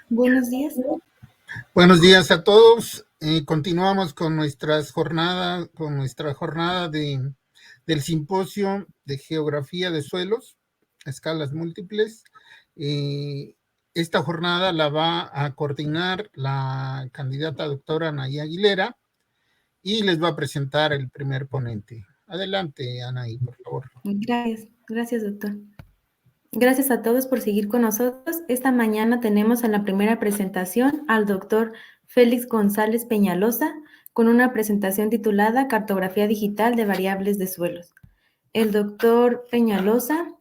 Buenos días. Buenos días a todos. Continuamos con nuestra jornada del simposio de geografía de suelos, a escalas múltiples. Eh, Esta jornada la va a coordinar la candidata doctora Anaí Aguilera y les va a presentar el primer ponente. Adelante, Anaí, por favor. Gracias, doctor. Gracias a todos por seguir con nosotros. Esta mañana tenemos en la primera presentación al doctor Félix González Peñalosa con una presentación titulada Cartografía digital de variables de suelos. El doctor Peñalosa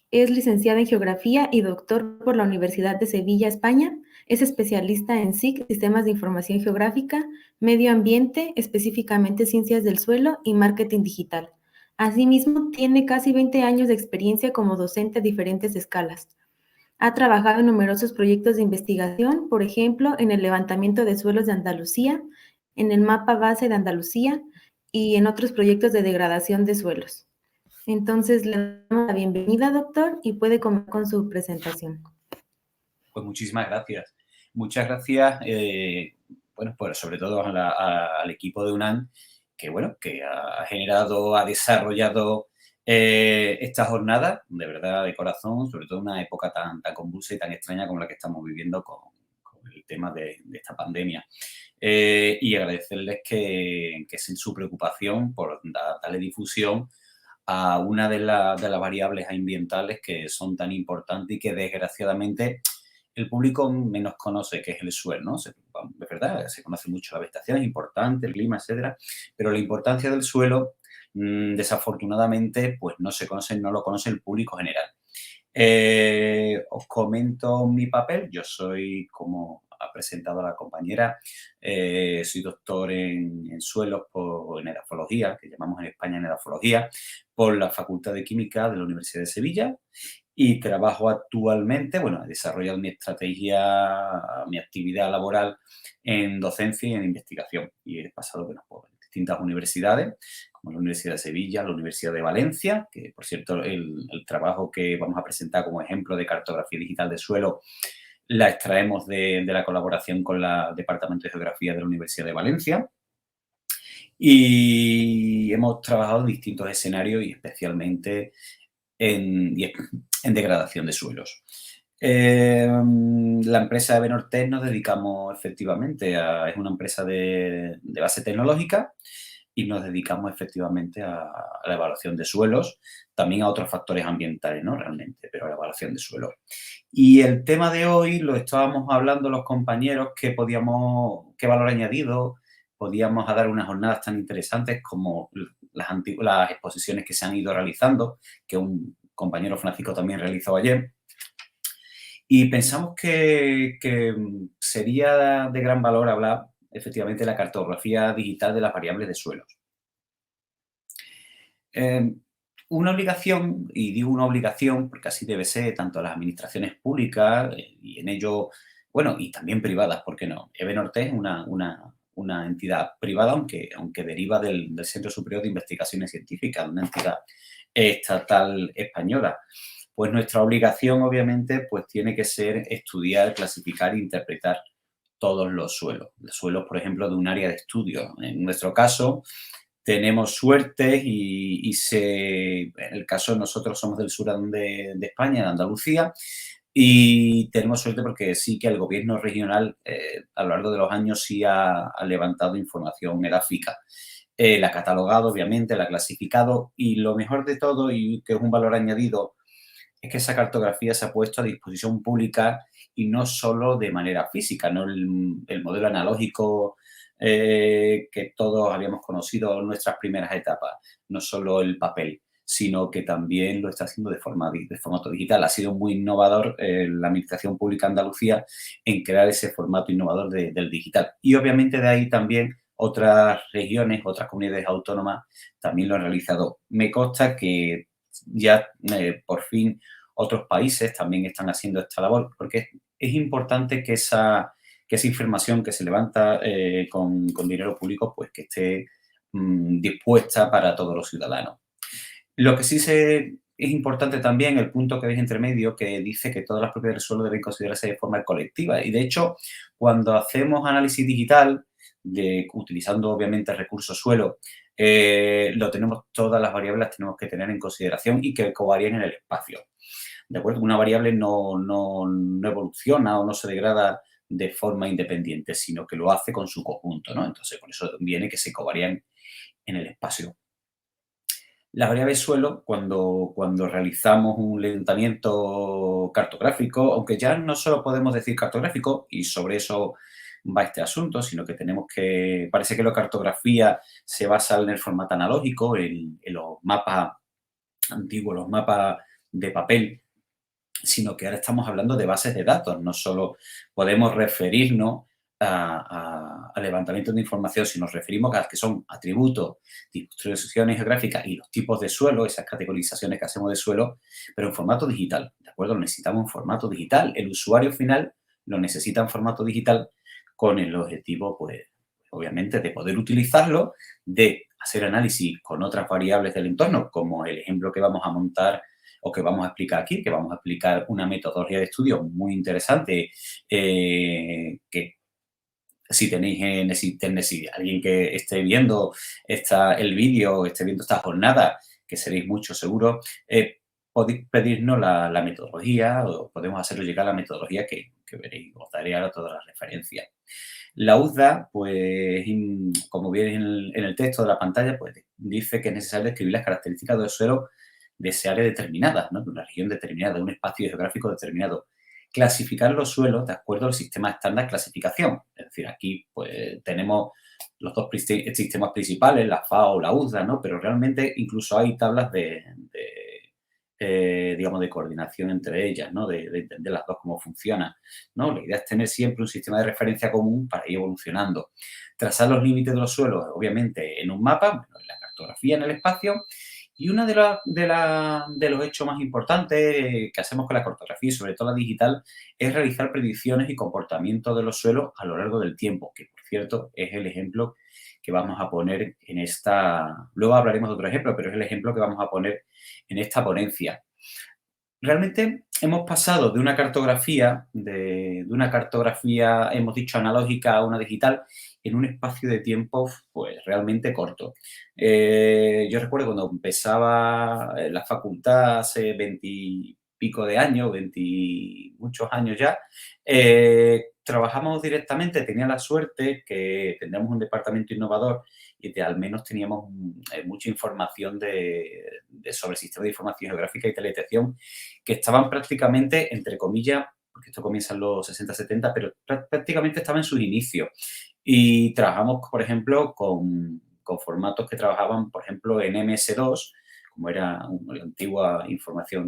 es licenciado en Geografía y doctor por la Universidad de Sevilla, España. Es especialista en SIC, Sistemas de Información Geográfica, Medio Ambiente, específicamente Ciencias del Suelo y Marketing Digital. Asimismo, tiene casi 20 años de experiencia como docente a diferentes escalas. Ha trabajado en numerosos proyectos de investigación, por ejemplo, en el levantamiento de suelos de Andalucía, en el mapa base de Andalucía y en otros proyectos de degradación de suelos. Entonces, le damos la bienvenida, doctor, y puede comenzar con su presentación. Pues muchísimas gracias. Muchas gracias, bueno, pues sobre todo al equipo de UNAM, que, bueno, que ha generado, ha desarrollado esta jornada, de verdad, de corazón, sobre todo en una época tan convulsa y tan extraña como la que estamos viviendo con el tema de esta pandemia. Y agradecerles que es su preocupación por darle difusión a una de las variables ambientales que son tan importantes y que desgraciadamente el público menos conoce, que es el suelo, ¿no? Es verdad, se conoce mucho la vegetación, es importante, el clima, etcétera, pero la importancia del suelo, desafortunadamente, pues no se conoce, no lo conoce el público general. Os comento mi papel. Yo soy, como ha presentado la compañera, soy doctor en suelos en edafología, que llamamos en España en edafología, por la Facultad de Química de la Universidad de Sevilla. Y trabajo actualmente, bueno, he desarrollado mi estrategia, mi actividad laboral en docencia y en investigación. Y he pasado, bueno, por distintas universidades, como la Universidad de Sevilla, la Universidad de Valencia, que, por cierto, el trabajo que vamos a presentar como ejemplo de cartografía digital de suelo la extraemos de la colaboración con el Departamento de Geografía de la Universidad de Valencia. Y hemos trabajado en distintos escenarios y especialmente en degradación de suelos. La empresa Benortec nos dedicamos efectivamente es una empresa de base tecnológica y nos dedicamos efectivamente a la evaluación de suelos, también a otros factores ambientales, ¿no? Realmente, pero a la evaluación de suelos. Y el tema de hoy lo estábamos hablando los compañeros, qué valor añadido podíamos dar unas jornadas tan interesantes como las exposiciones que se han ido realizando, que un compañero Francisco también realizó ayer. Y pensamos que sería de gran valor hablar efectivamente de la cartografía digital de las variables de suelos. Una obligación, y digo una obligación porque así debe ser, tanto las administraciones públicas y en ello, bueno, y también privadas, ¿por qué no? Ebenortec es una entidad privada, aunque deriva del Centro Superior de Investigaciones Científicas, una entidad estatal española. Pues nuestra obligación, obviamente, pues tiene que ser estudiar, clasificar e interpretar todos los suelos. Los suelos, por ejemplo, de un área de estudio. En nuestro caso, tenemos suerte en el caso nosotros somos del sur de España, de Andalucía, y tenemos suerte porque sí que el gobierno regional a lo largo de los años sí ha levantado información edáfica. La ha catalogado, obviamente, la ha clasificado y lo mejor de todo, y que es un valor añadido, es que esa cartografía se ha puesto a disposición pública y no solo de manera física, no el modelo analógico que todos habíamos conocido en nuestras primeras etapas, no solo el papel, sino que también lo está haciendo de formato digital. Ha sido muy innovador la Administración Pública de Andalucía en crear ese formato innovador del digital. Y obviamente de ahí también otras regiones, otras comunidades autónomas también lo han realizado. Me consta que ya por fin otros países también están haciendo esta labor, porque es importante que esa información que se levanta con dinero público, pues que esté dispuesta para todos los ciudadanos. Lo que sí es importante también el punto que veis entre medio que dice que todas las propiedades del suelo deben considerarse de forma colectiva. Y de hecho, cuando hacemos análisis digital, utilizando obviamente el recurso suelo, todas las variables las tenemos que tener en consideración y que covarían en el espacio. ¿De acuerdo? Una variable no evoluciona o no se degrada de forma independiente, sino que lo hace con su conjunto, ¿no? Entonces, por eso viene que se covarían en el espacio. La variable suelo, cuando realizamos un levantamiento cartográfico, aunque ya no solo podemos decir cartográfico, y sobre eso va este asunto, sino que parece que la cartografía se basa en el formato analógico, en los mapas antiguos, los mapas de papel, sino que ahora estamos hablando de bases de datos. No solo podemos referirnos al levantamiento de información, si nos referimos a que son atributos, distribuciones geográficas y los tipos de suelo, esas categorizaciones que hacemos de suelo, pero en formato digital, ¿de acuerdo? Lo necesitamos en formato digital. El usuario final lo necesita en formato digital con el objetivo, pues, obviamente, de poder utilizarlo, de hacer análisis con otras variables del entorno, como el ejemplo que vamos a montar o que vamos a explicar aquí, que vamos a explicar una metodología de estudio muy interesante que si tenéis si alguien que esté viendo el vídeo, esté viendo esta jornada, que seréis muchos seguro, podéis pedirnos la metodología o podemos haceros llegar la metodología que veréis, os daré ahora todas las referencias. La USDA, pues, como viene en el texto de la pantalla, pues dice que es necesario describir las características del suelo de esa área determinada, ¿no? De una región determinada, de un espacio geográfico determinado. Clasificar los suelos de acuerdo al sistema estándar de clasificación. Es decir, aquí pues tenemos los dos sistemas principales, la FAO, la USDA, ¿no? Pero realmente incluso hay tablas digamos, de coordinación entre ellas, ¿no? De entender las dos cómo funcionan, ¿no? La idea es tener siempre un sistema de referencia común para ir evolucionando. Trazar los límites de los suelos, obviamente, en un mapa, bueno, en la cartografía, en el espacio. Y uno de los hechos más importantes que hacemos con la cartografía y sobre todo la digital es realizar predicciones y comportamiento de los suelos a lo largo del tiempo, que por cierto es el ejemplo que vamos a poner en esta... Luego hablaremos de otro ejemplo, pero es el ejemplo que vamos a poner en esta ponencia. Realmente hemos pasado de una cartografía, hemos dicho, analógica a una digital, en un espacio de tiempo, pues, realmente corto. Yo recuerdo cuando empezaba la facultad hace 20 y pico de años, 20 muchos años ya, trabajamos directamente, tenía la suerte que teníamos un departamento innovador y al menos teníamos mucha información sobre el sistema de información geográfica y teledetección que estaban prácticamente, entre comillas, porque esto comienza en los 60-70, pero prácticamente estaba en sus inicios. Y trabajamos, por ejemplo, con formatos que trabajaban, por ejemplo, en MS2, como era la antigua información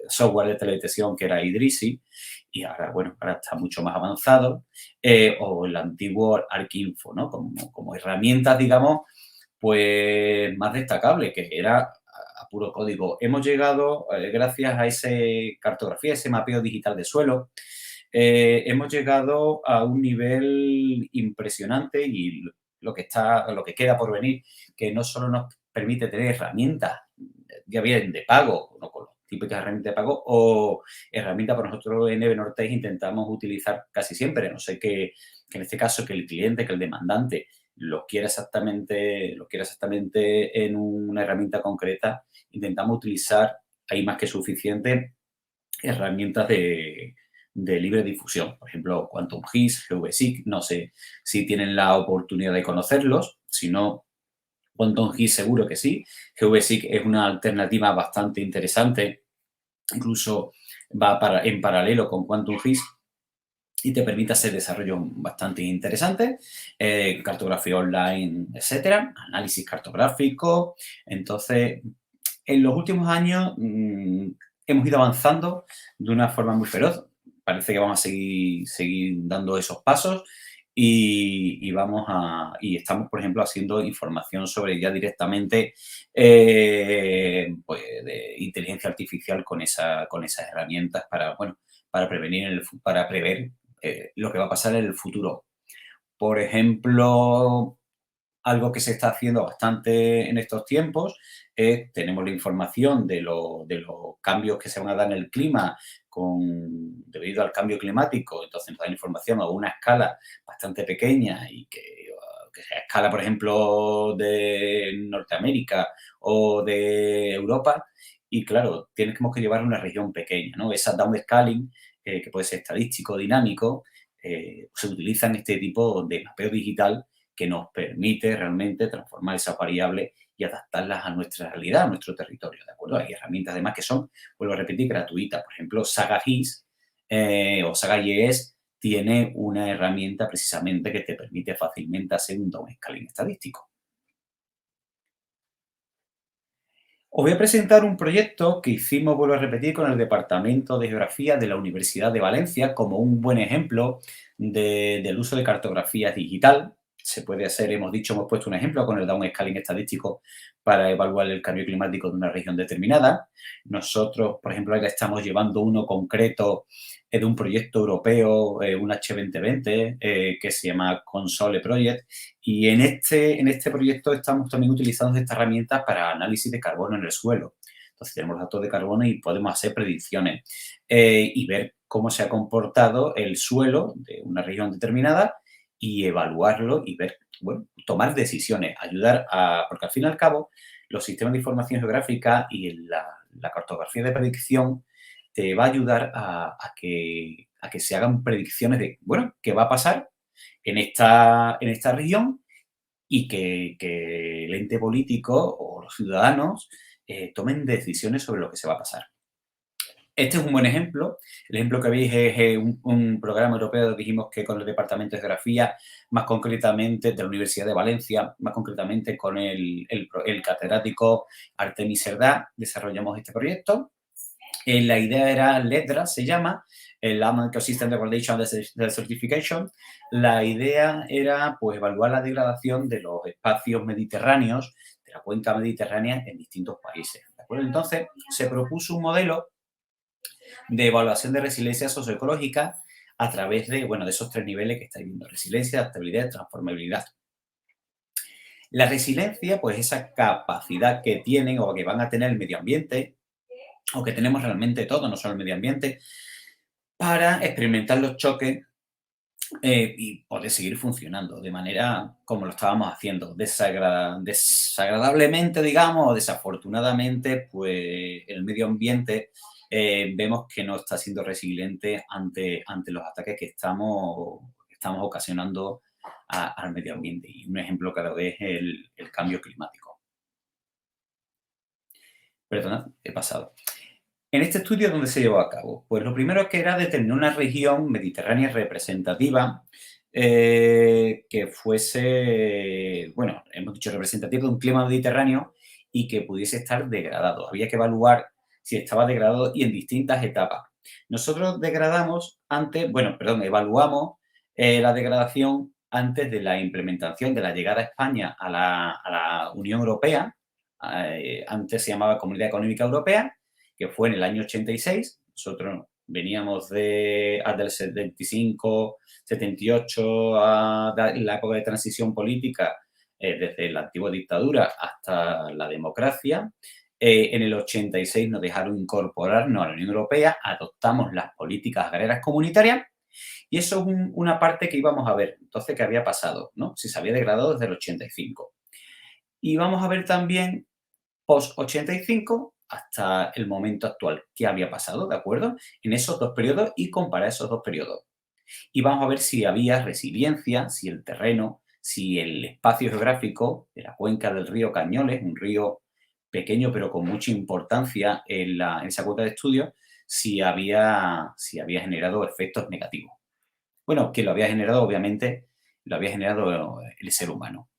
software de teledetección que era Idrisi, y ahora, bueno, ahora está mucho más avanzado, o el antiguo ArcInfo, ¿no? Como herramientas, digamos, pues más destacables, que era a puro código. Hemos llegado, gracias a esa cartografía, ese mapeo digital de suelo, hemos llegado a un nivel impresionante y lo que queda por venir, que no solo nos permite tener herramientas, ya bien de pago, no con las típicas herramientas de pago, o herramientas por nosotros en Evernortex intentamos utilizar casi siempre, no sé que en este caso que el cliente, que el demandante lo quiera exactamente en una herramienta concreta, intentamos utilizar, hay más que suficiente, herramientas de libre difusión. Por ejemplo, Quantum GIS, GVSIG, no sé si tienen la oportunidad de conocerlos, si no, Quantum GIS seguro que sí. GVSIG es una alternativa bastante interesante, incluso va en paralelo con Quantum GIS y te permite hacer desarrollos bastante interesantes, cartografía online, etcétera, análisis cartográfico. Entonces, en los últimos años hemos ido avanzando de una forma muy feroz. Parece que vamos a seguir dando esos pasos y estamos, por ejemplo, haciendo información sobre ya directamente pues de inteligencia artificial con esas herramientas para prever lo que va a pasar en el futuro. Por ejemplo, algo que se está haciendo bastante en estos tiempos es, tenemos la información de los cambios que se van a dar en el clima debido al cambio climático, entonces nos dan información a una escala bastante pequeña y que sea escala, por ejemplo, de Norteamérica o de Europa, y claro, tenemos que llevar a una región pequeña, ¿no? Esa downscaling, que puede ser estadístico, dinámico, se utiliza en este tipo de mapeo digital que nos permite realmente transformar esas variables y adaptarlas a nuestra realidad, a nuestro territorio, ¿de acuerdo? Hay herramientas además que son, vuelvo a repetir, gratuitas. Por ejemplo, SagaGIS o SagaGIS tiene una herramienta precisamente que te permite fácilmente hacer un downscaling estadístico. Os voy a presentar un proyecto que hicimos, vuelvo a repetir, con el Departamento de Geografía de la Universidad de Valencia como un buen ejemplo del uso de cartografía digital. Se puede hacer, hemos puesto un ejemplo con el downscaling estadístico para evaluar el cambio climático de una región determinada. Nosotros, por ejemplo, ahora estamos llevando uno concreto de un proyecto europeo, un H2020, que se llama Console Project, y en este proyecto estamos también utilizando esta herramienta para análisis de carbono en el suelo. Entonces, tenemos datos de carbono y podemos hacer predicciones y ver cómo se ha comportado el suelo de una región determinada y evaluarlo y ver, bueno, tomar decisiones, porque al fin y al cabo los sistemas de información geográfica y la cartografía de predicción te va a ayudar a que se hagan predicciones de, bueno, qué va a pasar en esta región y que el ente político o los ciudadanos tomen decisiones sobre lo que se va a pasar. Este es un buen ejemplo. El ejemplo que veis es un programa europeo, dijimos que con el Departamento de Geografía, más concretamente de la Universidad de Valencia, más concretamente con el catedrático Artemis Cerdá, desarrollamos este proyecto. La idea era LEDRA, se llama, el Land Ecosystem Degradation and Desertification. La idea era, pues, evaluar la degradación de los espacios mediterráneos, de la cuenca mediterránea en distintos países, ¿de acuerdo? Entonces, se propuso un modelo de evaluación de resiliencia socioecológica a través de, bueno, de esos tres niveles que estáis viendo: resiliencia, adaptabilidad y transformabilidad. La resiliencia, pues, esa capacidad que tienen o que van a tener el medio ambiente, o que tenemos realmente todo, no solo el medio ambiente, para experimentar los choques y poder seguir funcionando de manera como lo estábamos haciendo, desagradablemente, digamos, o desafortunadamente, pues el medio ambiente vemos que no está siendo resiliente ante los ataques que estamos ocasionando al medio ambiente. Y un ejemplo claro es el cambio climático. Perdona, he pasado. En este estudio, ¿dónde se llevó a cabo? Pues lo primero que era determinar una región mediterránea representativa que fuese, bueno, hemos dicho representativa de un clima mediterráneo y que pudiese estar degradado. Había que evaluar si estaba degradado y en distintas etapas. Nosotros evaluamos la degradación antes de la implementación de la llegada a España a la Unión Europea. Antes se llamaba Comunidad Económica Europea, que fue en el año 86. Nosotros veníamos del 75, 78, a la época de transición política, desde la antigua dictadura hasta la democracia. En el 86 nos dejaron incorporarnos a la Unión Europea, adoptamos las políticas agrarias comunitarias y eso es una parte que íbamos a ver. Entonces, ¿qué había pasado? ¿No? Si se había degradado desde el 85. Y vamos a ver también post-85 hasta el momento actual, qué había pasado, ¿de acuerdo? En esos dos periodos y comparar esos dos periodos. Y vamos a ver si había resiliencia, si el terreno, si el espacio geográfico de la cuenca del río Cañoles, un río pequeño pero con mucha importancia en esa cuota de estudio, si había generado efectos negativos. Bueno, que lo había generado, obviamente, lo había generado el ser humano.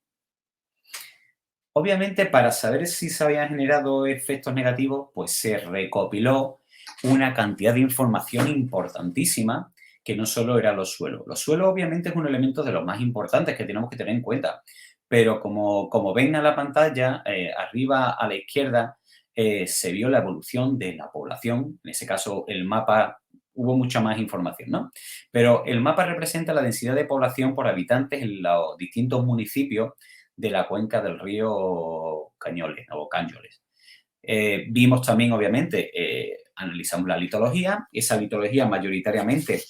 Obviamente, para saber si se habían generado efectos negativos, pues se recopiló una cantidad de información importantísima que no solo era los suelos. Los suelos, obviamente, es un elemento de los más importantes que tenemos que tener en cuenta. Pero como ven en la pantalla, arriba a la izquierda, se vio la evolución de la población. En ese caso, el mapa, hubo mucha más información, ¿no? Pero el mapa representa la densidad de población por habitantes en los distintos municipios de la cuenca del río Cañoles o Cányoles. Vimos también, obviamente, analizamos la litología. Esa litología mayoritariamente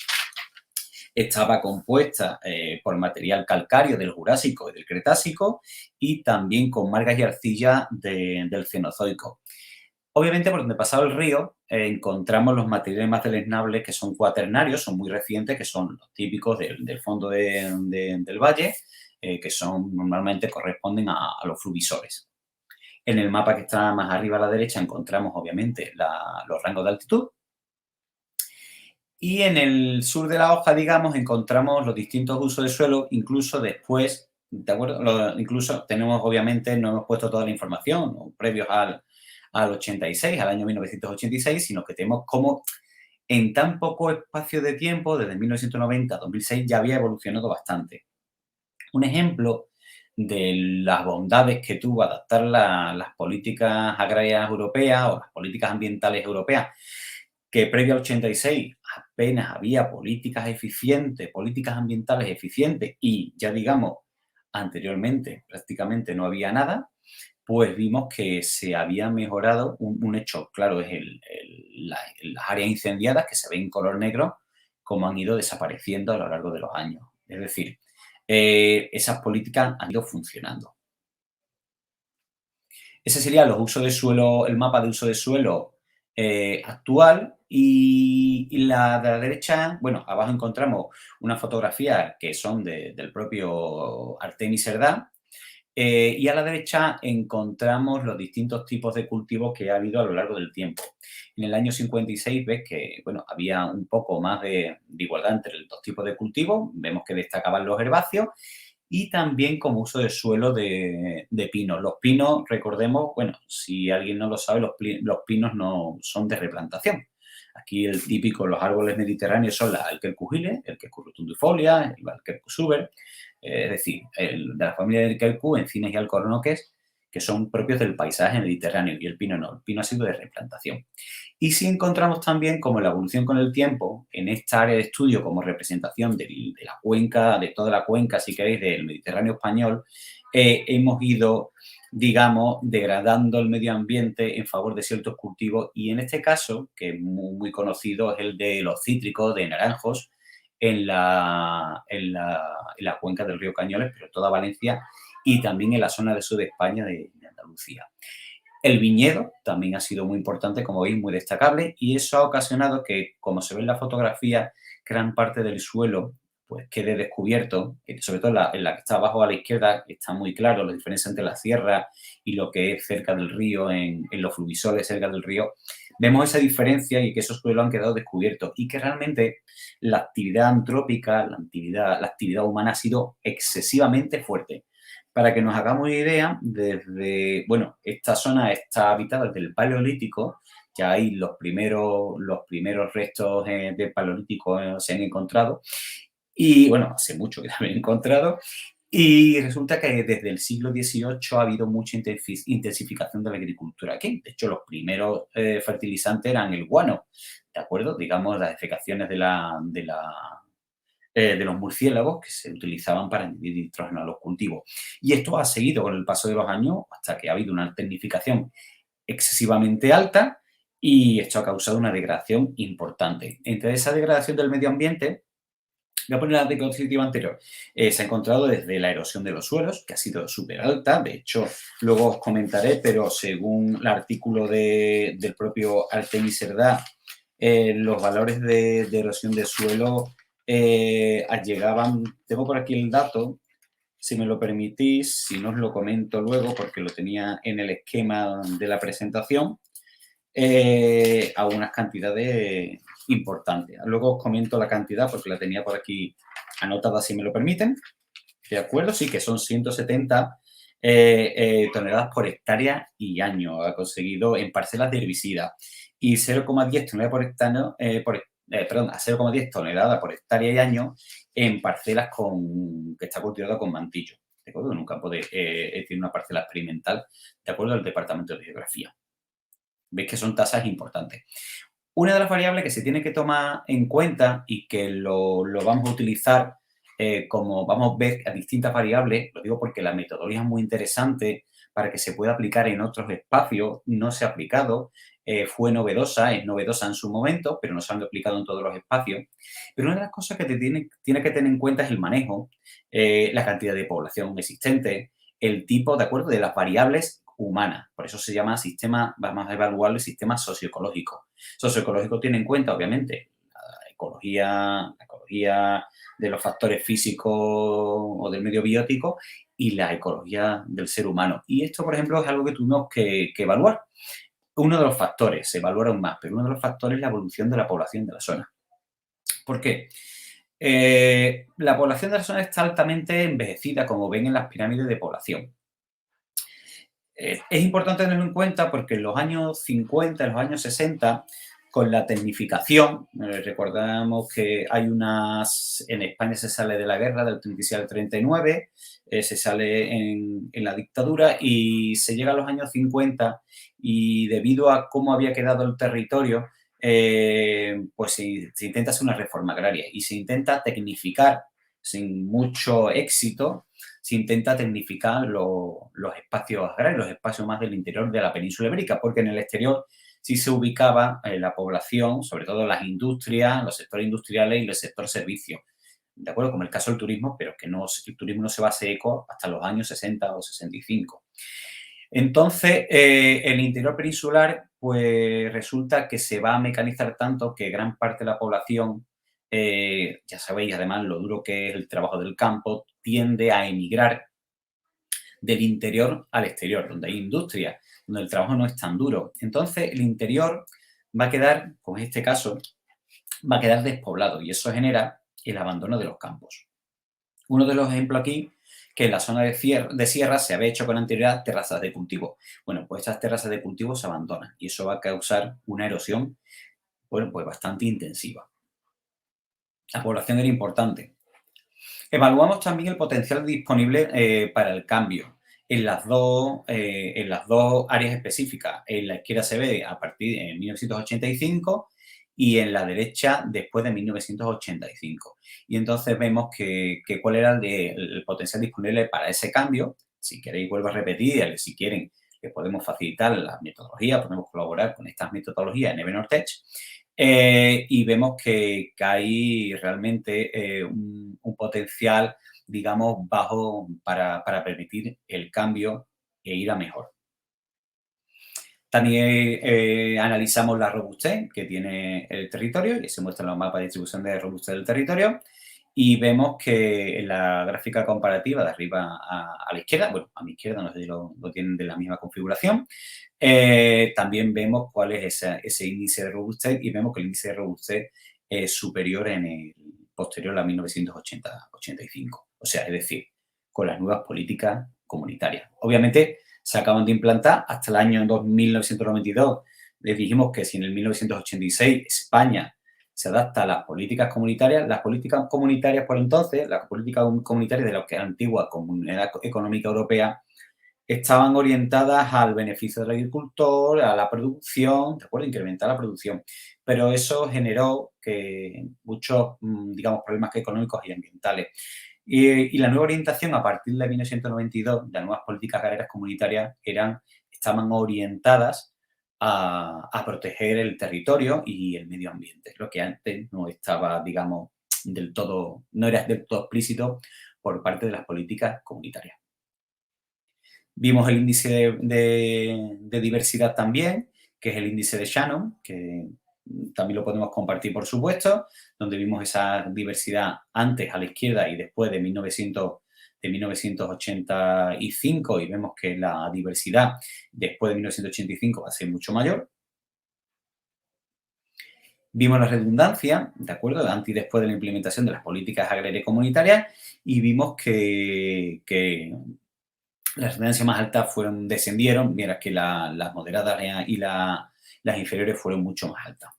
estaba compuesta por material calcáreo del Jurásico y del Cretácico y también con margas y arcilla del Cenozoico. Obviamente, por donde pasaba el río, encontramos los materiales más deleznables que son cuaternarios, son muy recientes, que son los típicos del fondo del valle, que normalmente corresponden a los fluvisores. En el mapa que está más arriba a la derecha encontramos, obviamente, los rangos de altitud. Y en el sur de la hoja, digamos, encontramos los distintos usos de suelo, incluso después, ¿de acuerdo? Incluso tenemos, obviamente, no hemos puesto toda la información, ¿no?, previos al 86, al año 1986, sino que tenemos cómo en tan poco espacio de tiempo, desde 1990 a 2006, ya había evolucionado bastante. Un ejemplo de las bondades que tuvo adaptar las políticas agrarias europeas o las políticas ambientales europeas, que previo al 86 apenas había políticas eficientes, políticas ambientales eficientes y ya digamos, anteriormente prácticamente no había nada, pues vimos que se había mejorado un hecho, claro, es las áreas incendiadas que se ven en color negro, como han ido desapareciendo a lo largo de los años. Es decir, esas políticas han ido funcionando. Ese sería los usos de suelo, el mapa de uso de suelo actual y la de la derecha, bueno, abajo encontramos una fotografía que son del propio Artemis Cerdá y a la derecha encontramos los distintos tipos de cultivos que ha habido a lo largo del tiempo. En el año 56 ves que, bueno, había un poco más de igualdad entre los dos tipos de cultivos, vemos que destacaban los herbáceos y también como uso de suelo de pinos. Los pinos, recordemos, bueno, si alguien no lo sabe, los pinos no son de replantación. Aquí el típico, los árboles mediterráneos son el Quercus-Giles, el Quercus rotundifolia, el Quercus suber, es decir, de la familia del Quercus, encines y alcornoques, que son propios del paisaje mediterráneo, y el pino no, el pino ha sido de replantación. Y si encontramos también como la evolución con el tiempo, en esta área de estudio como representación de la cuenca, de toda la cuenca, si queréis, del Mediterráneo español, hemos ido, digamos, degradando el medio ambiente en favor de ciertos cultivos y en este caso, que es muy conocido, es el de los cítricos, de naranjos, en la cuenca del río Cañoles, pero toda Valencia y también en la zona del sur de España, de Andalucía. El viñedo también ha sido muy importante, como veis, muy destacable, y eso ha ocasionado que, como se ve en la fotografía, gran parte del suelo pues quede descubierto, sobre todo en la que está abajo a la izquierda, está muy claro la diferencia entre la sierra y lo que es cerca del río, en los fluvisoles cerca del río. Vemos esa diferencia y que esos suelos han quedado descubiertos y que realmente la actividad antrópica, la actividad humana ha sido excesivamente fuerte. Para que nos hagamos una idea, esta zona está habitada desde el Paleolítico, ya hay los primeros restos del Paleolítico se han encontrado, y bueno, hace mucho que se han encontrado, y resulta que desde el siglo XVIII ha habido mucha intensificación de la agricultura aquí. De hecho, los primeros fertilizantes eran el guano, ¿de acuerdo? Digamos, las defecaciones de los murciélagos que se utilizaban para añadir nitrógeno a los cultivos. Y esto ha seguido con el paso de los años hasta que ha habido una tecnificación excesivamente alta y esto ha causado una degradación importante. Entre esa degradación del medio ambiente, voy a poner la diapositiva anterior, se ha encontrado desde la erosión de los suelos, que ha sido súper alta, de hecho, luego os comentaré, pero según el artículo del propio Artemis Cerdá, los valores de erosión de suelo llegaban, tengo por aquí el dato, si me lo permitís, si no os lo comento luego porque lo tenía en el esquema de la presentación, a unas cantidades importantes. Luego os comento la cantidad porque la tenía por aquí anotada, si me lo permiten. ¿De acuerdo? Sí, que son 170 toneladas por hectárea y año. Ha conseguido en parcelas de herbicida y 0,10 toneladas por hectárea, a 0,10 toneladas por hectárea y año en parcelas que está cultivada con mantillo. ¿De acuerdo? En un campo tiene una parcela experimental, de acuerdo al Departamento de Geografía. Veis que son tasas importantes. Una de las variables que se tiene que tomar en cuenta y que lo vamos a utilizar como vamos a ver a distintas variables, lo digo porque la metodología es muy interesante para que se pueda aplicar en otros espacios, no se ha aplicado, fue novedosa, es novedosa en su momento, pero no se han aplicado en todos los espacios. Pero una de las cosas que tiene que tener en cuenta es el manejo, la cantidad de población existente, el tipo, ¿de acuerdo?, de las variables humanas. Por eso se llama sistema, vamos a evaluar el sistema socioecológico. Socioecológico tiene en cuenta, obviamente, la ecología de los factores físicos o del medio biótico y la ecología del ser humano. Y esto, por ejemplo, es algo que tuvimos que evaluar. Uno de los factores, se evalúa aún más, pero uno de los factores es la evolución de la población de la zona. ¿Por qué? La población de la zona está altamente envejecida, como ven en las pirámides de población. Es importante tenerlo en cuenta porque en los años 50, en los años 60, con la tecnificación, recordamos que en España se sale de la guerra del 36 al 39, se sale en la dictadura y se llega a los años 50 y debido a cómo había quedado el territorio, pues se intenta hacer una reforma agraria y se intenta tecnificar sin mucho éxito. Se intenta tecnificar los espacios agrarios, los espacios más del interior de la península ibérica, porque en el exterior sí se ubicaba la población, sobre todo las industrias, los sectores industriales y el sector servicios. ¿De acuerdo? Como el caso del turismo, pero que el turismo no se va a hacer eco hasta los años 60 o 65. Entonces, el interior peninsular, pues resulta que se va a mecanizar tanto que gran parte de la población, ya sabéis además lo duro que es el trabajo del campo, tiende a emigrar del interior al exterior, donde hay industria, donde el trabajo no es tan duro. Entonces, el interior va a quedar, como en este caso, va a quedar despoblado y eso genera el abandono de los campos. Uno de los ejemplos aquí, que en la zona de sierra se había hecho con anterioridad terrazas de cultivo. Bueno, pues estas terrazas de cultivo se abandonan y eso va a causar una erosión, bueno, pues bastante intensiva. La población era importante. Evaluamos también el potencial disponible para el cambio en las dos áreas específicas. En la izquierda se ve a partir de 1985 y en la derecha después de 1985. Y entonces vemos que cuál era el potencial disponible para ese cambio. Si queréis, vuelvo a repetir, si quieren, les podemos facilitar las metodologías, podemos colaborar con estas metodologías en Ebenortech. Y vemos que hay realmente un potencial, digamos, bajo para permitir el cambio e ir a mejor. También analizamos la robustez que tiene el territorio, y se muestran los mapas de distribución de robustez del territorio, y vemos que en la gráfica comparativa de arriba a la izquierda, bueno, a mi izquierda, no sé si lo tienen de la misma configuración, también vemos cuál es ese índice de robustez y vemos que el índice de robustez es superior en el posterior a 1985. O sea, es decir, con las nuevas políticas comunitarias. Obviamente, se acaban de implantar hasta el año 1992. Les dijimos que si en el 1986 España se adapta a las políticas comunitarias por entonces, las políticas comunitarias de lo que es la antigua Comunidad Económica Europea, estaban orientadas al beneficio del agricultor, a la producción, ¿de acuerdo? Incrementar la producción. Pero eso generó muchos, digamos, problemas económicos y ambientales. Y la nueva orientación a partir de 1992, las nuevas políticas agrarias comunitarias estaban orientadas a proteger el territorio y el medio ambiente, lo que antes no estaba, digamos, no era del todo explícito por parte de las políticas comunitarias. Vimos el índice de diversidad también, que es el índice de Shannon, que también lo podemos compartir, por supuesto, donde vimos esa diversidad antes a la izquierda y después de 1985 y vemos que la diversidad después de 1985 va a ser mucho mayor. Vimos la redundancia, ¿de acuerdo?, antes y después de la implementación de las políticas agrarias comunitarias y vimos que las redundancias más altas descendieron, mientras que las moderadas y las inferiores fueron mucho más altas.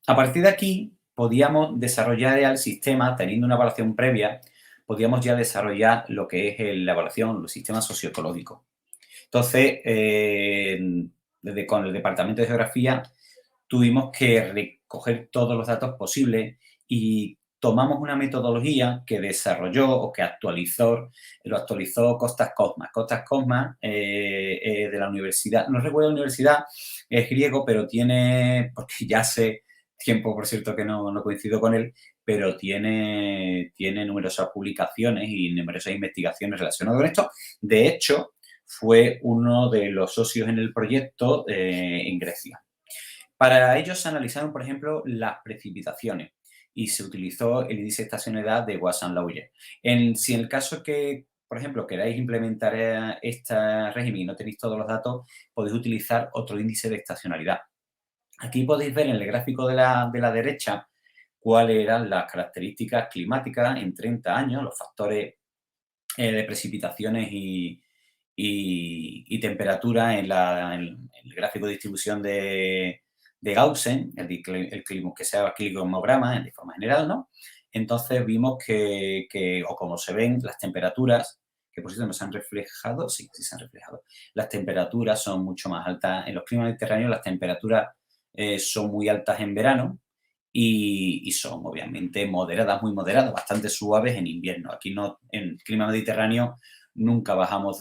A partir de aquí, podíamos desarrollar ya el sistema, teniendo una evaluación previa, podíamos ya desarrollar lo que es la evaluación, los sistemas socioecológicos. Entonces, con el Departamento de Geografía, tuvimos que recoger todos los datos posibles y tomamos una metodología que desarrolló o que lo actualizó Kostas Kosmas. Kostas Kosmas de la universidad, no recuerdo la universidad, es griego, pero tiene, porque ya hace tiempo, por cierto, que no coincido con él, pero tiene numerosas publicaciones y numerosas investigaciones relacionadas con esto. De hecho, fue uno de los socios en el proyecto en Grecia. Para ellos se analizaron, por ejemplo, las precipitaciones y se utilizó el índice de estacionalidad de Watson-Laurier. Si en el caso que, por ejemplo, queráis implementar este régimen y no tenéis todos los datos, podéis utilizar otro índice de estacionalidad. Aquí podéis ver en el gráfico de la derecha cuáles eran las características climáticas en 30 años, los factores de precipitaciones y temperatura en el gráfico de distribución de Gaussian, que se llama climograma de forma general, ¿no? Entonces vimos o como se ven, las temperaturas, que por cierto no se han reflejado, sí se han reflejado, las temperaturas son mucho más altas. En los climas mediterráneos las temperaturas son muy altas en verano y son obviamente moderadas, muy moderadas, bastante suaves en invierno. Aquí no, en el clima mediterráneo nunca bajamos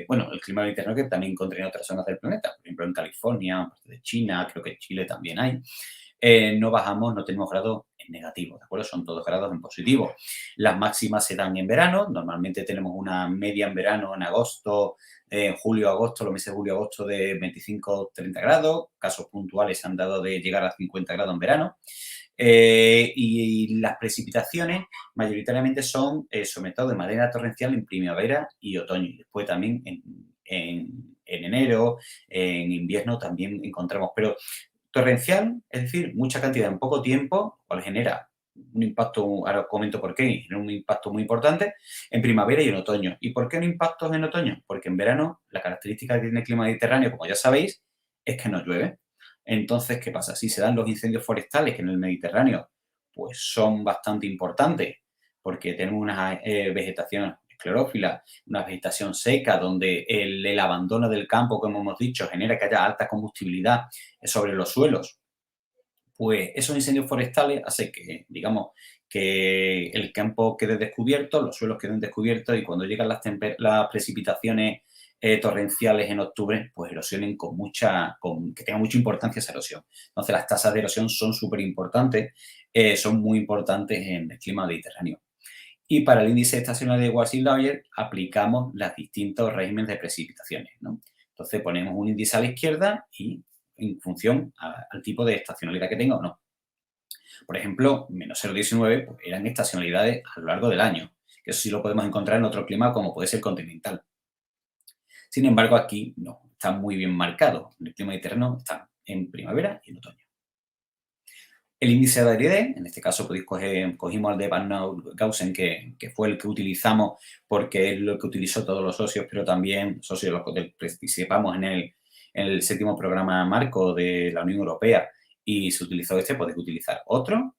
bueno, el clima mediterráneo que también encontré en otras zonas del planeta, por ejemplo en California, en parte de China, creo que en Chile también hay. No bajamos, no tenemos grados en negativo, ¿de acuerdo? Son todos grados en positivo. Las máximas se dan en verano, normalmente tenemos una media en verano en agosto, julio, agosto, los meses de julio, agosto de 25-30 grados, casos puntuales se han dado de llegar a 50 grados en verano. Y las precipitaciones mayoritariamente son sobre todo de manera torrencial en primavera y otoño, y después también en enero, en invierno también encontramos, pero torrencial, es decir, mucha cantidad en poco tiempo, cual genera un impacto, ahora comento por qué, genera un impacto muy importante en primavera y en otoño. ¿Y por qué no impactos en otoño? Porque en verano la característica que tiene el clima mediterráneo, como ya sabéis, es que no llueve. Entonces, ¿qué pasa? Si se dan los incendios forestales que en el Mediterráneo pues son bastante importantes porque tenemos una vegetación esclerófila, una vegetación seca donde el abandono del campo, como hemos dicho, genera que haya alta combustibilidad sobre los suelos, pues esos incendios forestales hacen que, digamos, que el campo quede descubierto, los suelos queden descubiertos y cuando llegan las precipitaciones torrenciales en octubre, pues erosionen que tenga mucha importancia esa erosión. Entonces, las tasas de erosión son súper importantes, son muy importantes en el clima mediterráneo. Y para el índice estacional de Watson-Laurier aplicamos los distintos regímenes de precipitaciones, ¿no? Entonces, ponemos un índice a la izquierda y en función al tipo de estacionalidad que tenga o no. Por ejemplo, menos 0,19 pues, eran estacionalidades a lo largo del año, que eso sí lo podemos encontrar en otro clima como puede ser continental. Sin embargo, aquí no, está muy bien marcado. En el clima mediterráneo está en primavera y en otoño. El índice de aridez, en este caso cogimos el de Van Gaussen, que fue el que utilizamos porque es lo que utilizó todos los socios, pero también socios los que participamos en el séptimo programa marco de la Unión Europea y se utilizó podéis utilizar otro.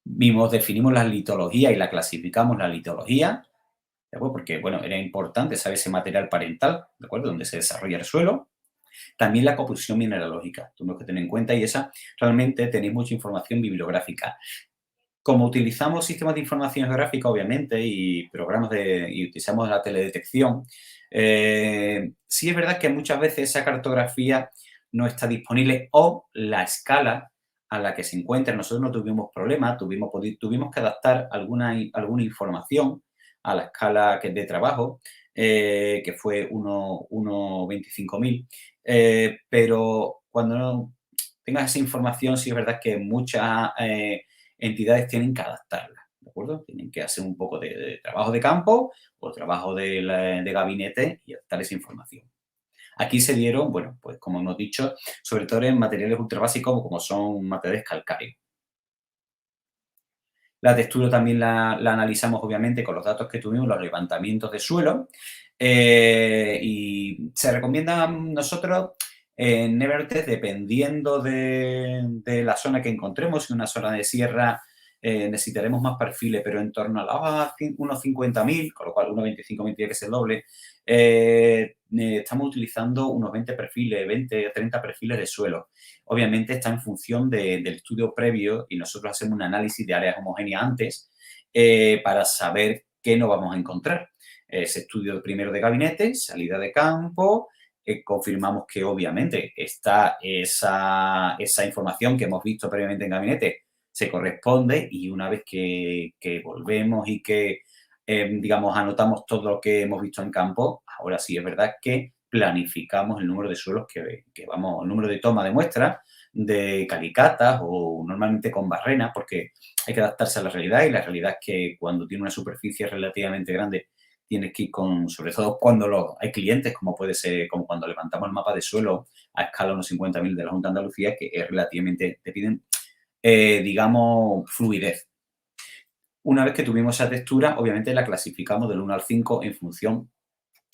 Definimos la litología y la clasificamos la litología, ¿de acuerdo? Porque, bueno, era importante saber ese material parental, ¿de acuerdo? Donde se desarrolla el suelo. También la composición mineralógica, tenemos que tener en cuenta y esa realmente tenéis mucha información bibliográfica. Como utilizamos sistemas de información geográfica, obviamente, y utilizamos la teledetección, sí es verdad que muchas veces esa cartografía no está disponible o la escala a la que se encuentra. Nosotros no tuvimos problemas, tuvimos que adaptar alguna información a la escala de trabajo, que fue 1:25.000. Pero cuando no tengas esa información, sí es verdad que muchas entidades tienen que adaptarla, ¿de acuerdo? Tienen que hacer un poco de trabajo de campo o trabajo de gabinete y adaptar esa información. Aquí se dieron, bueno, pues como hemos dicho, sobre todo en materiales ultra básicos como son materiales calcáreos. La textura también la analizamos, obviamente, con los datos que tuvimos, los levantamientos de suelo. Y se recomienda a nosotros Nevertest, dependiendo de la zona que encontremos, si una zona de sierra necesitaremos más perfiles, pero en torno a unos 50.000, con lo cual unos 25.000 tiene que ser doble. Estamos utilizando unos 20 perfiles, 20 o 30 perfiles de suelo. Obviamente está en función del estudio previo y nosotros hacemos un análisis de áreas homogéneas antes para saber qué nos vamos a encontrar. Ese estudio primero de gabinete, salida de campo, confirmamos que obviamente está esa información que hemos visto previamente en gabinete se corresponde y una vez que volvemos y que, digamos, anotamos todo lo que hemos visto en campo, ahora sí es verdad que planificamos el número de suelos que vamos, el número de toma de muestras, de calicatas o normalmente con barrenas, porque hay que adaptarse a la realidad y la realidad es que cuando tiene una superficie relativamente grande tienes que ir con, sobre todo cuando hay clientes, como puede ser, como cuando levantamos el mapa de suelo a escala unos 50.000 de la Junta de Andalucía, que es relativamente, te piden, digamos, fluidez. Una vez que tuvimos esa textura, obviamente la clasificamos del 1 al 5 en función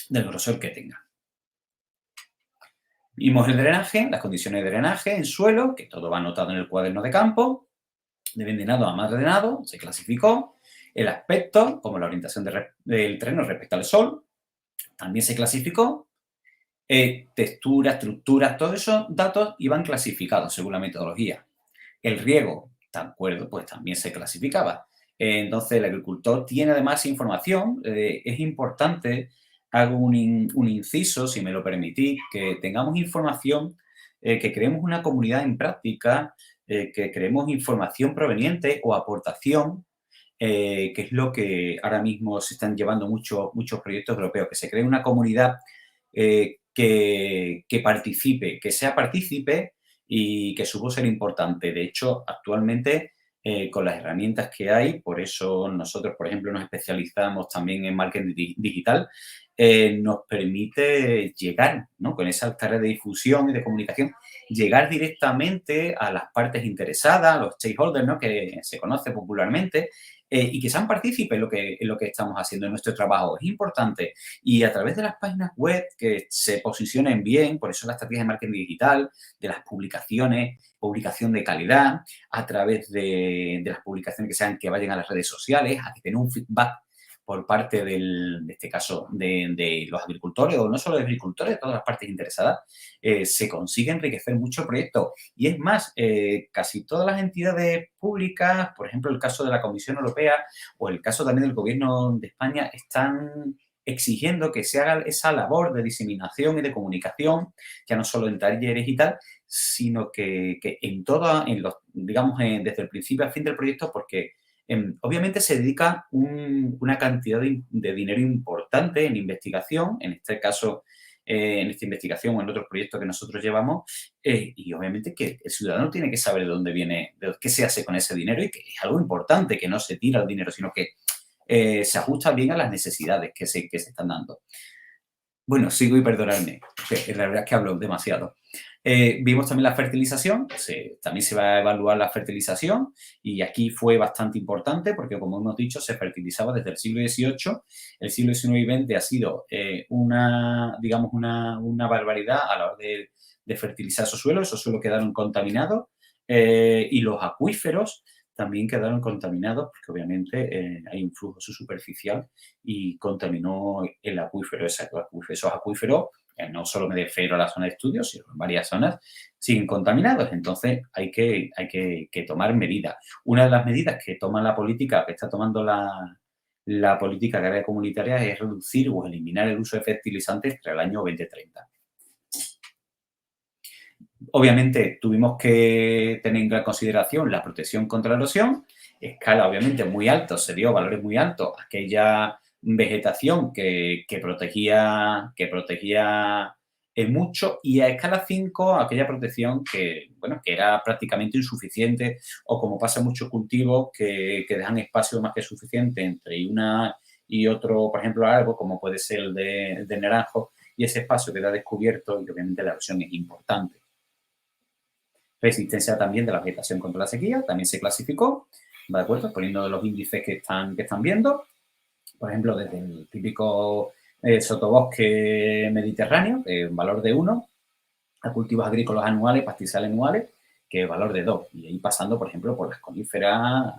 del grosor que tenga. Vimos el drenaje, las condiciones de drenaje en suelo, que todo va anotado en el cuaderno de campo, de bien drenado a más drenado, se clasificó. El aspecto, como la orientación del terreno respecto al sol, también se clasificó. Textura, estructura, todos esos datos iban clasificados según la metodología. El riego, de acuerdo, pues también se clasificaba. Entonces, el agricultor tiene además información. Es importante, hago un inciso, si me lo permitís, que tengamos información, que creemos una comunidad en práctica, que creemos información proveniente o aportación, que es lo que ahora mismo se están llevando muchos proyectos europeos, que se cree una comunidad que participe, que sea partícipe y que supo ser importante. De hecho, actualmente, con las herramientas que hay, por eso nosotros, por ejemplo, nos especializamos también en marketing digital, nos permite llegar, ¿no? Con esa tarea de difusión y de comunicación, llegar directamente a las partes interesadas, a los stakeholders, ¿no? Que se conoce popularmente, y que sean partícipes en lo que estamos haciendo en nuestro trabajo. Es importante. Y a través de las páginas web que se posicionen bien, por eso la estrategia de marketing digital, de las publicaciones, publicación de calidad, a través de las publicaciones que vayan a las redes sociales, a que tengan un feedback por parte en este caso, de los agricultores, o no solo de agricultores, de todas las partes interesadas, se consigue enriquecer mucho el proyecto. Y es más, casi todas las entidades públicas, por ejemplo, el caso de la Comisión Europea o el caso también del Gobierno de España, están exigiendo que se haga esa labor de diseminación y de comunicación, ya no solo en talleres y tal, sino que en todo, digamos, desde el principio al fin del proyecto, porque obviamente se dedica una cantidad de dinero importante en investigación, en este caso, en esta investigación o en otros proyectos que nosotros llevamos, y obviamente que el ciudadano tiene que saber de dónde viene, de qué se hace con ese dinero y que es algo importante, que no se tira el dinero, sino que se ajusta bien a las necesidades que se están dando. Bueno, sigo y perdonadme, que la verdad es que hablo demasiado. Vimos también la fertilización, también se va a evaluar la fertilización y aquí fue bastante importante porque, como hemos dicho, se fertilizaba desde el siglo XVIII. El siglo XIX y XX ha sido digamos, una barbaridad a la hora de fertilizar esos suelos quedaron contaminados y los acuíferos también quedaron contaminados porque obviamente hay un flujo superficial y contaminó el acuífero, esos acuíferos, no solo me refiero a la zona de estudio, sino en varias zonas, siguen contaminados. Entonces hay que tomar medidas. Una de las medidas que toma la política, que está tomando la política agraria comunitaria es reducir o eliminar el uso de fertilizantes para el año 2030. Obviamente tuvimos que tener en consideración la protección contra la erosión, escala obviamente muy alta, se dio valores muy altos, aquella vegetación que protegía mucho, y a escala 5 aquella protección que era prácticamente insuficiente, o como pasa en muchos cultivos que dejan espacio más que suficiente entre una y otro, por ejemplo, árbol, como puede ser el de naranjo, y ese espacio queda descubierto y obviamente la erosión es importante. Resistencia también de la vegetación contra la sequía, también se clasificó, ¿de acuerdo? Poniendo los índices que están viendo, por ejemplo, desde el típico sotobosque mediterráneo, un valor de 1, a cultivos agrícolas anuales, pastizales anuales, que es valor de 2, y ahí pasando, por ejemplo, por las coníferas,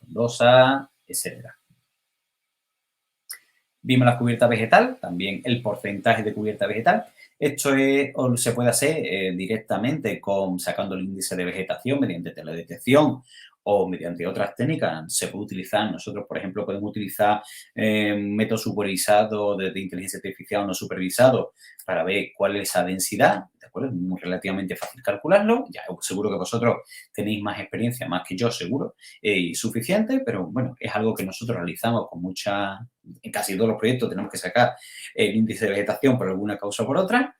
frondosa, etc. Vimos la cubierta vegetal, también el porcentaje de cubierta vegetal. Esto se puede hacer directamente sacando el índice de vegetación mediante teledetección o mediante otras técnicas. Se puede utilizar, nosotros, por ejemplo, podemos utilizar método supervisado de inteligencia artificial o no supervisado para ver cuál es esa densidad, ¿de acuerdo? Es muy relativamente fácil calcularlo. Ya seguro que vosotros tenéis más experiencia, más que yo, seguro, y suficiente, pero bueno, es algo que nosotros realizamos con en casi todos los proyectos tenemos que sacar el índice de vegetación por alguna causa o por otra.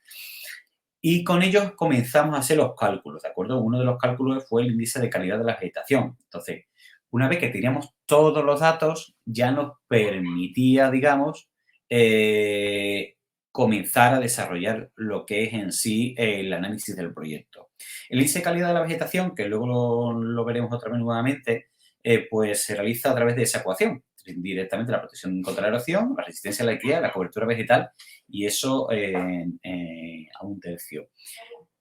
Y con ellos comenzamos a hacer los cálculos, ¿de acuerdo? Uno de los cálculos fue el índice de calidad de la vegetación. Entonces, una vez que teníamos todos los datos, ya nos permitía, digamos, comenzar a desarrollar lo que es en sí el análisis del proyecto. El índice de calidad de la vegetación, que luego lo veremos otra vez nuevamente, pues se realiza a través de esa ecuación, directamente la protección contra la erosión, la resistencia a la sequía, la cobertura vegetal y eso a un tercio.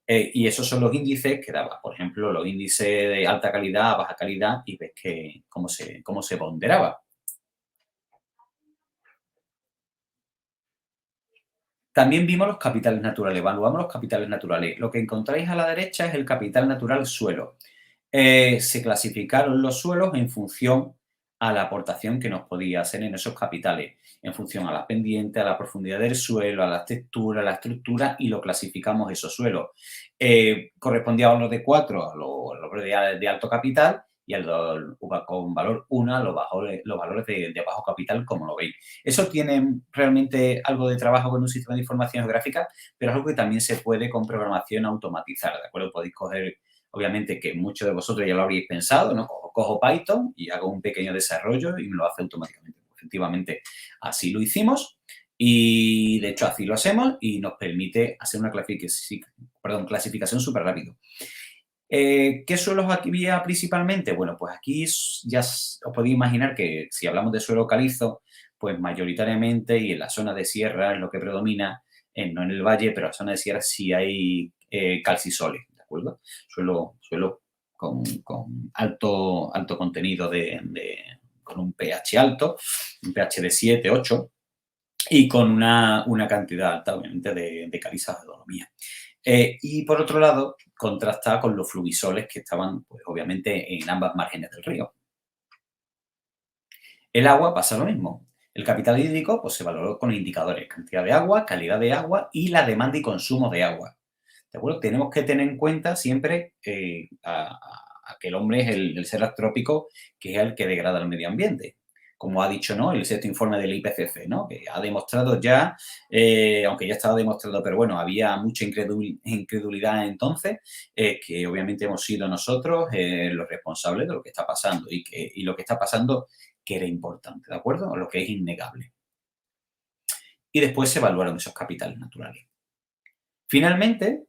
Y esos son los índices que daba, por ejemplo, los índices de alta calidad, baja calidad y ves cómo se ponderaba. También vimos los capitales naturales, evaluamos los capitales naturales. Lo que encontráis a la derecha es el capital natural suelo. Se clasificaron los suelos en función a la aportación que nos podía hacer en esos capitales, en función a la pendiente, a la profundidad del suelo, a la textura, a la estructura, y lo clasificamos esos suelos. Correspondía a los de 4 a los de alto capital y con valor 1 a los valores de bajo capital, como lo veis. Eso tiene realmente algo de trabajo con un sistema de información geográfica, pero es algo que también se puede con programación automatizar, ¿de acuerdo? Podéis coger, obviamente, que muchos de vosotros ya lo habréis pensado, ¿no? Cojo Python y hago un pequeño desarrollo y me lo hace automáticamente. Efectivamente, así lo hicimos y, de hecho, así lo hacemos y nos permite hacer una clasificación súper rápido. ¿Qué suelos había principalmente? Bueno, pues aquí ya os podéis imaginar que si hablamos de suelo calizo, pues mayoritariamente y en la zona de sierra es lo que predomina, no en el valle, pero en la zona de sierra sí hay calcisoles, ¿de acuerdo? Suelo con alto contenido con un pH alto, un pH de 7, 8 y con una cantidad alta, obviamente, de calizas de dolomía. Y, por otro lado, contrasta con los fluvisoles que estaban, pues, obviamente, en ambas márgenes del río. El agua pasa lo mismo. El capital hídrico, pues, se valoró con indicadores: cantidad de agua, calidad de agua y la demanda y consumo de agua. ¿De acuerdo? Tenemos que tener en cuenta siempre a que el hombre es el ser antrópico, que es el que degrada el medio ambiente. Como ha dicho, ¿no?, el sexto informe del IPCC, ¿no?, que ha demostrado ya, aunque ya estaba demostrado, pero bueno, había mucha incredulidad entonces, que obviamente hemos sido nosotros los responsables de lo que está pasando y lo que está pasando que era importante, ¿de acuerdo? Lo que es innegable. Y después se evaluaron esos capitales naturales. Finalmente,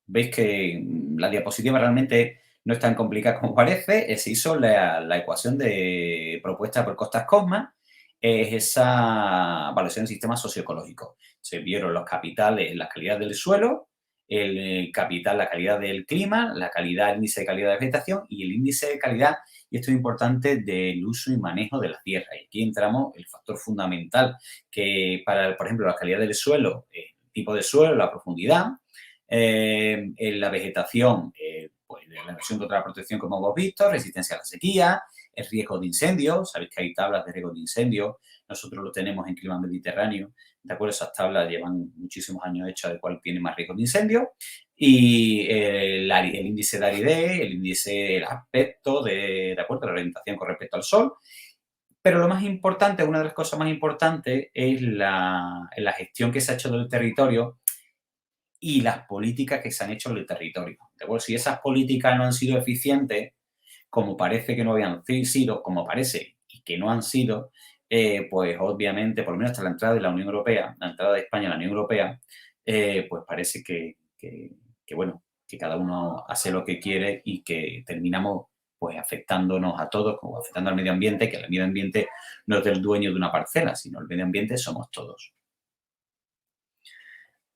veis que la diapositiva realmente no es tan complicada como parece, se hizo la ecuación propuesta por Costas Cosma, es esa evaluación del sistema socioecológico. Se vieron los capitales, la calidad del suelo, el capital, la calidad del clima, la calidad, el índice de calidad de vegetación y el índice de calidad, y esto es importante, del uso y manejo de la tierra. Y aquí entramos el factor fundamental que para, por ejemplo, la calidad del suelo, tipo de suelo, la profundidad, en la vegetación, pues la versión contra la protección, como hemos visto, resistencia a la sequía, el riesgo de incendio. Sabéis que hay tablas de riesgo de incendio, nosotros lo tenemos en clima mediterráneo, ¿de acuerdo? Esas tablas llevan muchísimos años hechas de cuál tiene más riesgo de incendio, y el índice de aridez, el índice, el aspecto de acuerdo, la orientación con respecto al sol. Pero lo más importante, una de las cosas más importantes es la gestión que se ha hecho del territorio y las políticas que se han hecho en el territorio. ¿De acuerdo? Si esas políticas no han sido eficientes, como parece que no habían sido, como parece y que no han sido, pues obviamente, por lo menos hasta la entrada de la Unión Europea, la entrada de España a la Unión Europea, pues parece que bueno, que cada uno hace lo que quiere y que terminamos pues afectándonos a todos, como afectando al medio ambiente, que el medio ambiente no es del dueño de una parcela, sino el medio ambiente somos todos.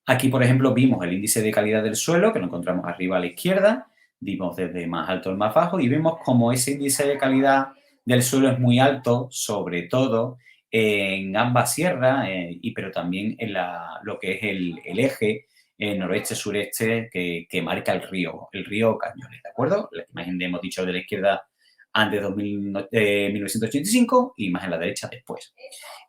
Aquí, por ejemplo, vimos el índice de calidad del suelo, que lo encontramos arriba a la izquierda, dimos desde más alto al más bajo y vemos como ese índice de calidad del suelo es muy alto, sobre todo en ambas sierras, pero también en lo que es el eje noroeste-sureste que marca el río Cañones, ¿de acuerdo? La imagen hemos dicho de la izquierda antes de 1985 y más en la derecha después.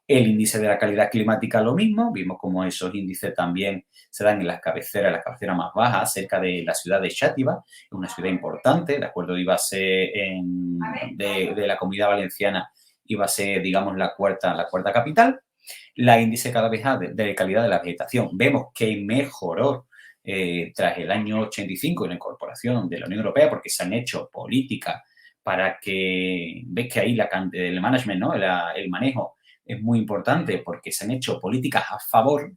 El índice de la calidad climática lo mismo, vimos como esos índices también se dan en las cabeceras más bajas, cerca de la ciudad de Xàtiva, una ciudad importante, ¿de acuerdo? Iba a ser de la Comunidad Valenciana, iba a ser, digamos, la cuarta capital. La índice cada vez de calidad de la vegetación, vemos que mejoró tras el año 85 y la incorporación de la Unión Europea, porque se han hecho políticas para que, ves que ahí el management, ¿no? El manejo es muy importante porque se han hecho políticas a favor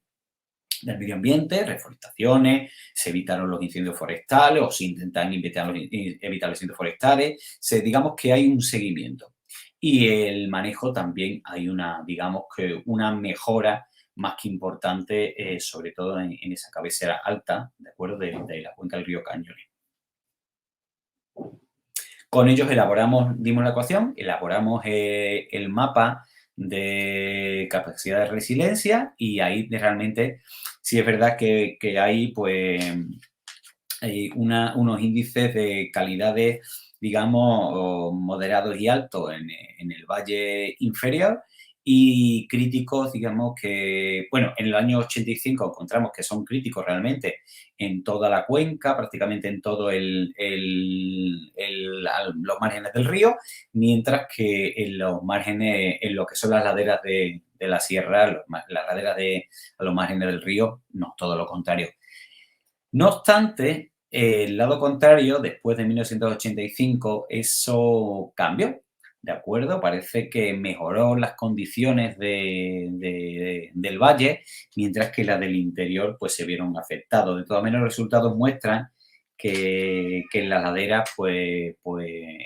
del medio ambiente, reforestaciones, se evitaron los incendios forestales o se intentan evitar los incendios forestales, digamos que hay un seguimiento. Y el manejo también hay digamos que una mejora más que importante, sobre todo en esa cabecera alta, ¿de acuerdo? De la cuenca del río Cañones. Con ellos dimos la ecuación, elaboramos el mapa de capacidad de resiliencia y ahí realmente sí es verdad que hay pues unos índices de calidades, digamos, moderados y altos en el valle inferior y críticos, digamos que, bueno, en el año 85 encontramos que son críticos realmente en toda la cuenca, prácticamente en todo los márgenes del río, mientras que en los márgenes, en lo que son las laderas de la sierra, las laderas a los márgenes del río, no, todo lo contrario. No obstante, el lado contrario, después de 1985, eso cambió, ¿de acuerdo? Parece que mejoró las condiciones del valle, mientras que las del interior pues se vieron afectados. De todas maneras, los resultados muestran que en las laderas pues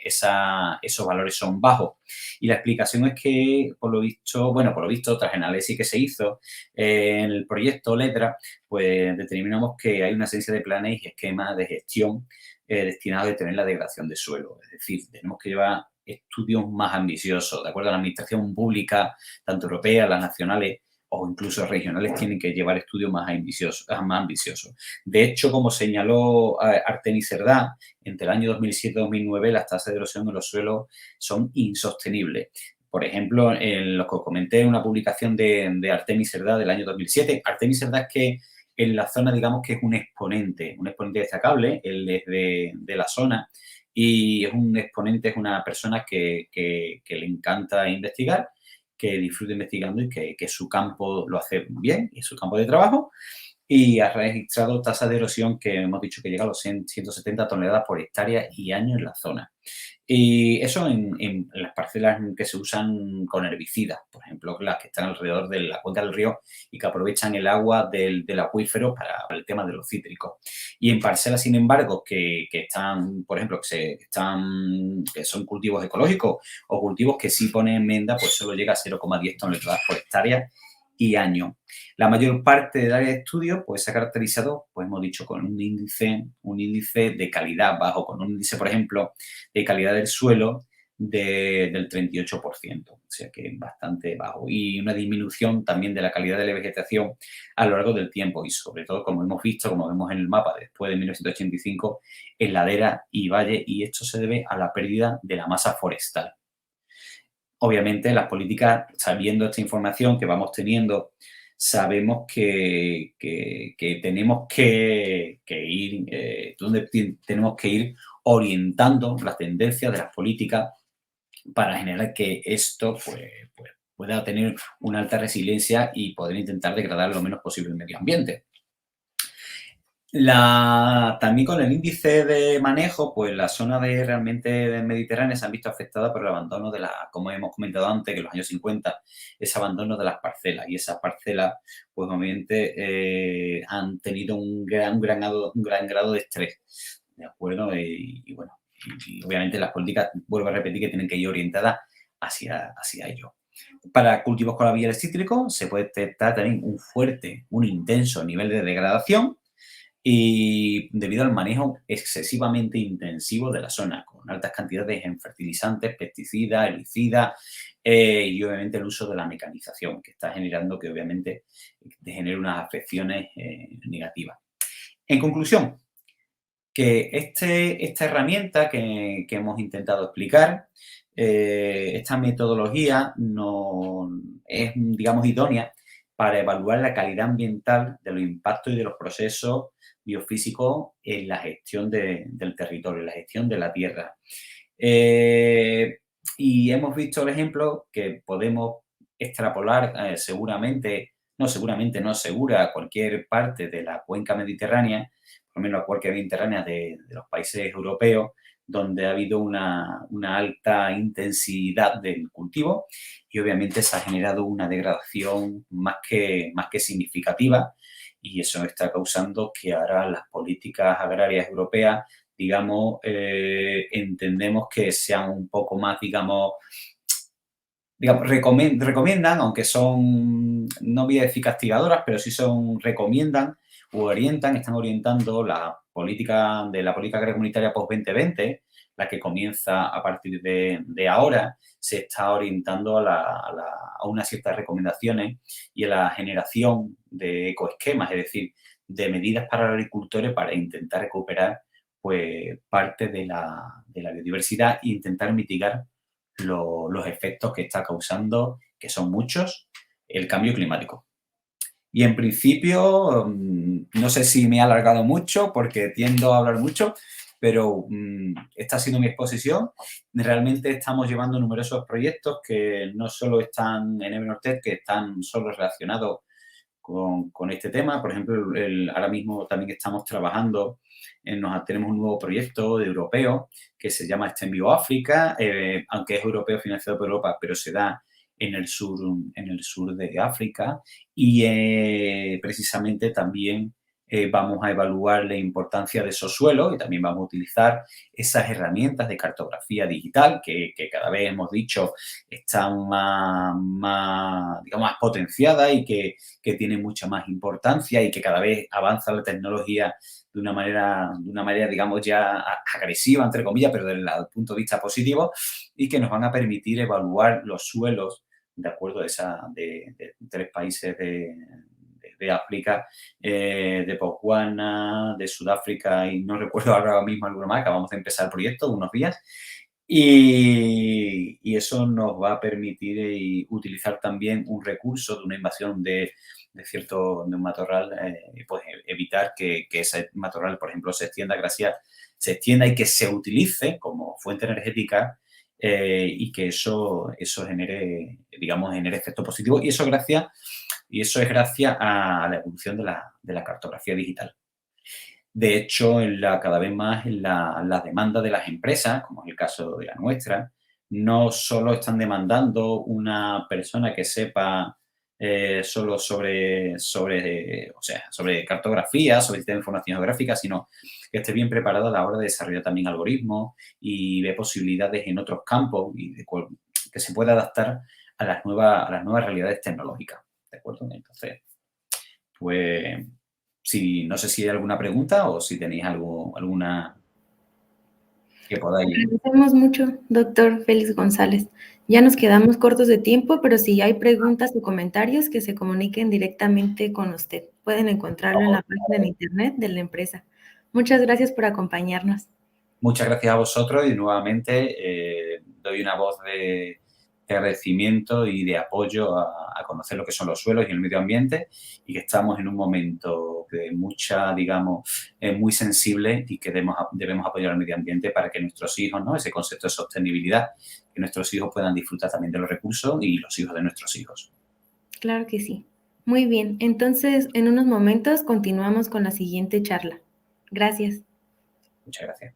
esos valores son bajos. Y la explicación es que, por lo visto, tras el análisis que se hizo en el proyecto LEDRA, pues determinamos que hay una serie de planes y esquemas de gestión destinados a detener la degradación de suelo. Es decir, tenemos que llevar estudios más ambiciosos, de acuerdo a la administración pública, tanto europea, las nacionales o incluso regionales, tienen que llevar estudios más ambiciosos. De hecho, como señaló Artemis Cerdá, entre el año 2007 y 2009 las tasas de erosión en los suelos son insostenibles. Por ejemplo, en lo que os comenté, una publicación de Artemis Cerdá del año 2007. Artemis Cerdá es que en la zona, digamos que es un exponente destacable, él es de la zona y es un exponente, es una persona que le encanta investigar, que disfruta investigando y que su campo lo hace bien, es su campo de trabajo, y ha registrado tasas de erosión que hemos dicho que llega a los 170 toneladas por hectárea y año en la zona. Y eso en las parcelas que se usan con herbicidas, por ejemplo, las que están alrededor de la cuenca del río y que aprovechan el agua del acuífero para el tema de los cítricos. Y en parcelas, sin embargo, que están, por ejemplo, que son cultivos ecológicos o cultivos que sí ponen enmienda, pues solo llega a 0,10 toneladas por hectárea y año. La mayor parte del área de estudio pues, se ha caracterizado, pues hemos dicho, con un índice de calidad bajo, con un índice, por ejemplo, de calidad del suelo del 38%, o sea que es bastante bajo. Y una disminución también de la calidad de la vegetación a lo largo del tiempo y sobre todo, como hemos visto, como vemos en el mapa después de 1985, en ladera y valle, y esto se debe a la pérdida de la masa forestal. Obviamente, las políticas, sabiendo esta información que vamos teniendo, sabemos que tenemos que ir, tenemos que ir orientando la tendencia de las políticas para generar que esto pues, pueda tener una alta resiliencia y poder intentar degradar lo menos posible el medio ambiente. También con el índice de manejo, pues la zona realmente del Mediterráneo se han visto afectadas por el abandono como hemos comentado antes, que en los años 50, ese abandono de las parcelas. Y esas parcelas, pues obviamente han tenido un gran grado de estrés, ¿de acuerdo? Y bueno, y obviamente las políticas, vuelvo a repetir, que tienen que ir orientadas hacia ello. Para cultivos con labiales cítricos se puede detectar también un intenso nivel de degradación. y debido al manejo excesivamente intensivo de la zona, con altas cantidades en fertilizantes, pesticidas, herbicidas y obviamente el uso de la mecanización, que está generando que obviamente genere unas afecciones negativas. En conclusión, que esta herramienta que hemos intentado explicar, esta metodología no es, digamos, idónea para evaluar la calidad ambiental de los impactos y de los procesos biofísicos en la gestión del territorio, en la gestión de la tierra. Y hemos visto el ejemplo que podemos extrapolar seguramente, no segura, a cualquier parte de la cuenca mediterránea, por lo menos a cualquier mediterránea de los países europeos, donde ha habido una alta intensidad del cultivo y obviamente se ha generado una degradación más que significativa y eso está causando que ahora las políticas agrarias europeas, digamos, entendemos que sean un poco más, digamos, recomiendan, aunque son, no voy a decir castigadoras, pero sí recomiendan o orientan, están orientando la política agraria comunitaria post-2020, la que comienza a partir de ahora, se está orientando a unas ciertas recomendaciones y a la generación de ecoesquemas, es decir, de medidas para los agricultores para intentar recuperar pues, parte de la biodiversidad e intentar mitigar los efectos que está causando, que son muchos, el cambio climático. Y en principio, no sé si me he alargado mucho porque tiendo a hablar mucho, pero esta ha sido mi exposición. Realmente estamos llevando numerosos proyectos que no solo están en Evernortec, que están solo relacionados con este tema. Por ejemplo, ahora mismo también estamos trabajando, tenemos un nuevo proyecto europeo que se llama Extenvio África, aunque es europeo financiado por Europa, pero se da en el sur de África y precisamente también vamos a evaluar la importancia de esos suelos y también vamos a utilizar esas herramientas de cartografía digital que cada vez hemos dicho están digamos, más potenciadas y que tienen mucha más importancia y que cada vez avanza la tecnología de una manera, digamos, ya agresiva, entre comillas, pero desde el punto de vista positivo y que nos van a permitir evaluar los suelos de acuerdo de 3 países de África, de Botswana, de Sudáfrica y no recuerdo ahora mismo alguno más, acabamos de empezar el proyecto unos días y eso nos va a permitir utilizar también un recurso de una invasión de un matorral, pues evitar que ese matorral, por ejemplo, se extienda y que se utilice como fuente energética y que eso genere, digamos, efectos positivos. Y eso es gracias a la evolución de la cartografía digital. De hecho, cada vez más en la demanda de las empresas, como es el caso de la nuestra, no solo están demandando una persona que sepa solo sobre cartografía, sobre sistema de información geográfica, sino que esté bien preparado a la hora de desarrollar también algoritmos y ve posibilidades en otros campos y que se pueda adaptar a las nuevas realidades tecnológicas. ¿De acuerdo? Entonces, pues, no sé si hay alguna pregunta o si tenéis alguna que podáis. Agradecemos mucho, doctor Félix González. Ya nos quedamos cortos de tiempo, pero si hay preguntas o comentarios, que se comuniquen directamente con usted. Pueden encontrarlo en la página de internet de la empresa. Muchas gracias por acompañarnos. Muchas gracias a vosotros y nuevamente doy una voz de agradecimiento y de apoyo a conocer lo que son los suelos y el medio ambiente y que estamos en un momento de digamos, muy sensible y que debemos apoyar al medio ambiente para que nuestros hijos, ¿no? Ese concepto de sostenibilidad, que nuestros hijos puedan disfrutar también de los recursos y los hijos de nuestros hijos. Claro que sí. Muy bien, entonces en unos momentos continuamos con la siguiente charla. Gracias. Muchas gracias.